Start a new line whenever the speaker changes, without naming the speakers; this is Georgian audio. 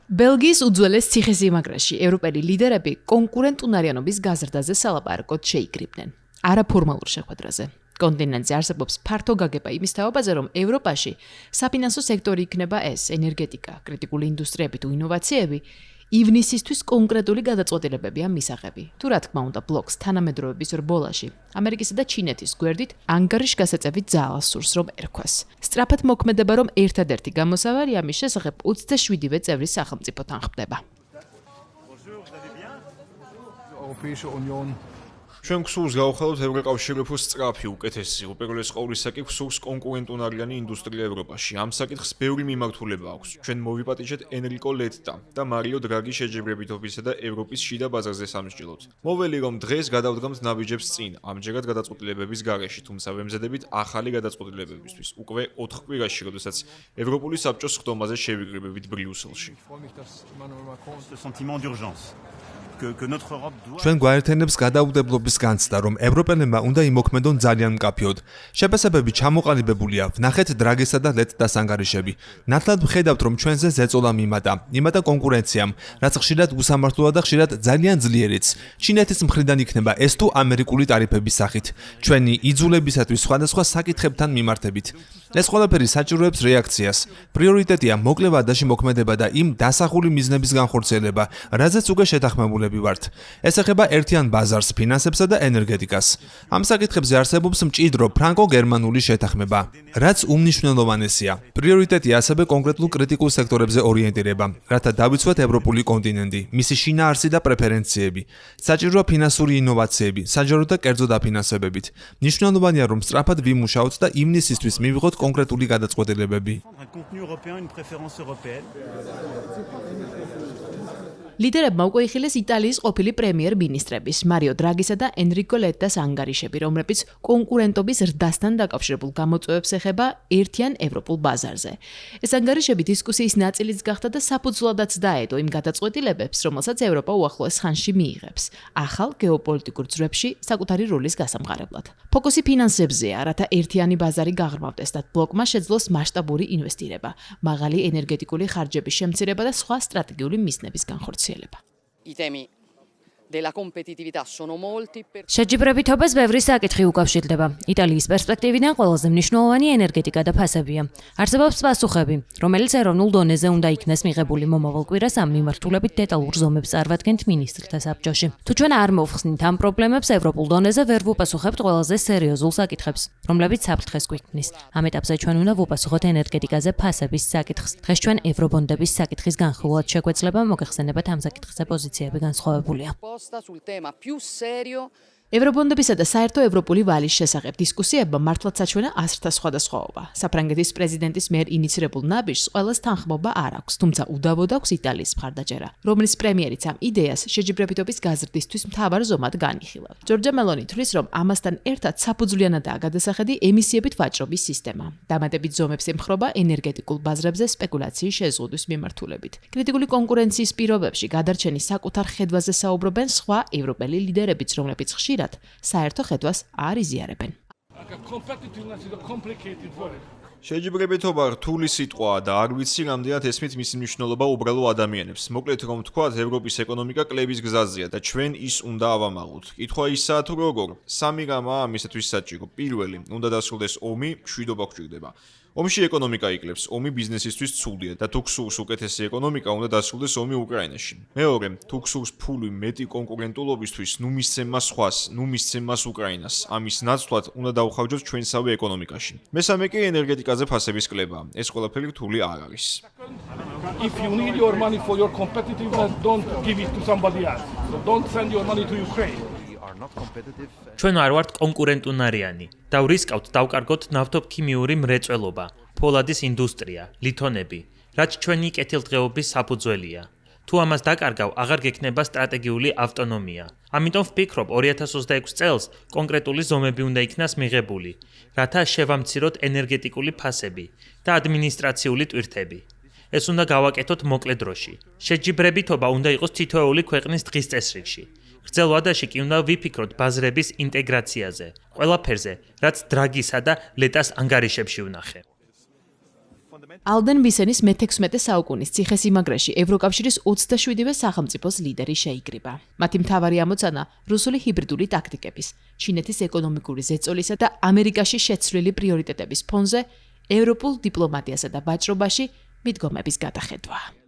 ბელგიის უძველეს ციხესიმაგრეში ევროპელი ლიდერები კონკურენტუნარიანობის გაზრდაზე სალაპარაკოდ შეიკრიბნენ. არაფორმალურ შეხვედრაზე. კონტინენტზე არსებობს ფართო გაგება იმის თაობაზე, რომ ევროპაში საფინანსო სექტორი იქნება ეს, ენერგეტიკა, კრიტიკული ინდუსტრიები თუ ინოვაციები, ივნისისთვის კონკრეტული გადაწყვეტილებებია მისაღები. თუ რა თქმა უნდა, ბლოკს თანამედროვეობის რბოლაში, ამერიკისა და ჩინეთის გვერდით ანგარიშგასაწევი ძალა სურს, რომ ერქვას. სწრაფად მოქმედება, რომ ერთადერთი გამოსავალი ამის შესახებ 27-ვე წევრის სახელმწიფოთან ხდება.
ჩვენ გვსურს გავხელოთ ევროკავშირის სწრაფი, უკეთესი, უპირველეს ყოვლისა კი გვსურს კონკურენტუნარიანი ინდუსტრია ევროპაში. ამ საკითხს ბევრი მიმართულება აქვს. ჩვენ მოვიპატიჟეთ ენრიკო ლეტტა და მარიო დრაგი შეჯიბრებითობისა და ევროპის შიდა ბაზარზე სამსჯელოთ. მოველი რომ დღეს გადავდგამთ ნაბიჯებს წინ, ამჯერად გადაწყვეტილებების გარეშე, თუმცა ვემზადებით ახალი გადაწყვეტილებებისთვის. უკვე 4 კვირაში, როდესაც ევროპული საბჭოს ხდომაზე შევიკრიბებით ბრიუსელში.
ჩვენ გვაერთიანებს გადაუდებლობის განცდა, რომ ევროპელებმა უნდა იმოქმედონ ძალიან მკაფიოდ. შეფასებები ჩამოყალიბებულია, ვნახეთ დრაგესა და ლეტტას ანგარიშები. ნათლად ვხედავთ, რომ ჩვენზე ზეწოლა მიმატა კონკურენციამ, რაც ხშირად უსამართლოა და ხშირად ძალიან ძლიერიც. ჩინეთის მხრიდან იქნება ეს თუ ამერიკული ტარიფების სახით. ჩვენი იძულებისათვის სხვადასხვა საკითხებთან მიმართებით. ეს ყველაფერი საჭიროებს რეაქციას. პრიორიტეტია მოკლე ვადაში მოქმედება და იმ დასახული მიზნების განხორციელება, რაზეც უკვე შეთანხმებულები ვართ. ეს ეხება ერთიან ბაზარს, ფინანსებსა და ენერგეტიკას. ამ საკითხებზე არსებობს მჭიდრო ფრანკო-გერმანული შეთანხმება, რაც უმნიშვნელოვანესია. პრიორიტეტია ასევე კონკრეტულ კრიტიკულ სექტორებზე ორიენტირება, რათა დავიცვათ ევროპული კონტინენტი, მისი შინაარსი და პრეფერენციები. საჭიროა ფინანსური ინოვაციები, საჯარო და კერძო დაფინანსებებით. მნიშვნელოვანია, რომ სწრაფად ვიმუშაოთ და ივნისისთვის მივიღოთ კონკრეტული გადაწყვეტილებები.
ლიდერებმა უკვე იხილეს იტალიის ყოფილი პრემიერ-მინისტრების მარიო დრაგისა და ენრიკო ლეტტას ანგარიშები, რომლებიც კონკურენტობის ზრდასთან დაკავშირებულ გამოწვევებს ეხება ერთიან ევროპულ ბაზარზე. ეს ანგარიშები დისკუსიის ნაწილიც გახდა და საფუძვლადაც დაედო იმ გადაწყვეტილებებს, რომელსაც ევროპა უახლოეს ხანში მიიღებს, ახალ გეოპოლიტიკურ ძვრებში საკუთარი როლის გასამყარებლად. ფოკუსი ფინანსებზეა, რათა ერთიანი ბაზარი გაღრმავდეს და ბლოკმა შეძლოს მასშტაბური ინვესტირება, მაღალი ენერგეტიკული ხარჯების შემცირება და სხვა სტრატეგიული მიზნების განხორციელება.
შეჯიბრებითობას ბევრი საკითხი უკავშირდება. იტალიის პერსპექტივიდან ყველაზე მნიშვნელოვანი ენერგეტიკა და ფასებია. არსებობს პასუხები, რომელიც ეროვნულ დონეზე უნდა იქნეს მიღებული მომავალ კვირას ამ მიმართულებით დეტალურ ზომებს წარვადგენთ მინისტრთა საბჭოში. თუ ჩვენ არ მოვხსნით ამ პრობლემებს, ევროპულ დონეზე ვერ ვუპასუხებთ ყველაზე სერიოზულ საკითხებს, რომლებიც საფრთხეს გვიქმნის. ამ ეტაპზე ჩვენ უნდა ვუპასუხოთ ენერგეტიკაზე ფასების საკითხს. დღეს ჩვენ ევრობონდების საკითხის განხილულად შეგვეძლება, მოგეხსენებათ ამ საკითხზე პოზიციები განსხვავებულია.
ევრობონდებისა და საერთო ევროპული ვალის შესახებ დისკუსიებმა მართლაც აჩვენა აზრთა სხვადასხვაობა. საფრანგეთის პრეზიდენტის მიერ ინიცირებულ ნაბიჯს ყველას თანხმობა არ აქვს, თუმცა უდავოდ აქვს იტალიის მხარდაჭერა, რომლის პრემიერიც ამ იდეას შეჯიბრებითობის გაზრდისთვის მთავარ ზომად განიხილა. ჯორჯა მელონი თვლის, რომ ამასთან ერთად საფუძვლიანადაა გადასახედი ემისიებით ვაჭრობის სისტემა. დამატებით ზომებს ემხრობა ენერგეტიკულ ბაზრებზე სპეკულაციის შეზღუდვის მიმართულებით. კრიტიკული კონკურენციის პირობებში გადარჩენის საკუთარ ხედვაზე საუბრობენ სხვა ევროპელი ლიდერებიც, რომლებიც ხშირად საერთო ხედვას არ იზიარებენ.
შეჯიბრებითობა რთული სიტყვაა და არ ვიცი რამდენად ესმით მისი მნიშვნელობა უბრალო ადამიანებს. მოკლედ რომ ვთქვათ, ევროპის ეკონომიკა კლების გზაზეა და ჩვენ ის უნდა ავამალოთ. კითხვა ისაა თუ როგორ? სამი რამაა ამისათვის საჭირო. პირველი, უნდა დასრულდეს ომი, მშვიდობა გვჭირდება. ომში ეკონომიკა იკლებს, ომი ბიზნესისთვის ცუდია და თუ გსურს უკეთესი ეკონომიკა, უნდა დასრულდეს ომი უკრაინაში. მეორე, თუ გსურს ფული მეტი კონკურენტულობისთვის, ნუ მისცემა სხვას, ნუ მისცემა უკრაინას. ამის ნაცვლად უნდა დავხარჯოთ ჩვენსავე ეკონომიკაში. მესამე კი ენერგეტიკაზე ფასების კლება. ეს ყველაფერი რთული არ არის.
If you need your money for your competitiveness, don't give it to somebody else. So don't send your money to Ukraine.
ჩვენ არ ვართ კონკურენტუნარიანი და ვრისკავთ დავკარგოთ ნავთობქიმიური მრეწველობა, ფოლადის ინდუსტრია, ლითონები, რაც ჩვენი კეთილდღეობის საფუძველია. თუ ამას დაკარგავ, აღარ გექნება სტრატეგიული ავტონომია. ამიტომ ვფიქრობ 2026 წელს კონკრეტული ზომები უნდა იქნას მიღებული, რათა შევამციროთ ენერგეტიკული ფასები და ადმინისტრაციული ტვირთები. ეს უნდა გავაკეთოთ მოკლე დროში. შეჯიბრებითობა უნდა იყოს თითოეული ქვეყნის დღის წესრიგში. გრძელ ვადაში კი უნდა ვიფიქროთ ბაზრების ინტეგრაციაზე, ყველაფერზე, რაც დრაგისა და ლეტას ანგარიშებში ვნახე.
ალდენ ვისენის მე-16 საუკუნის ციხესიმაგრეში ევროკავშირის 27-ვე სახელმწიფოს ლიდერი შეიკრიბა. მათი მთავარი ამოცანა რუსული ჰიბრიდული ტაქტიკების, ჩინეთის ეკონომიკური ზეწოლისა და ამერიკაში შეცვლილი პრიორიტეტების ფონზე ევროპულ დიპლომატიასა და ვაჭრობაში მიდგომების გადახედვა.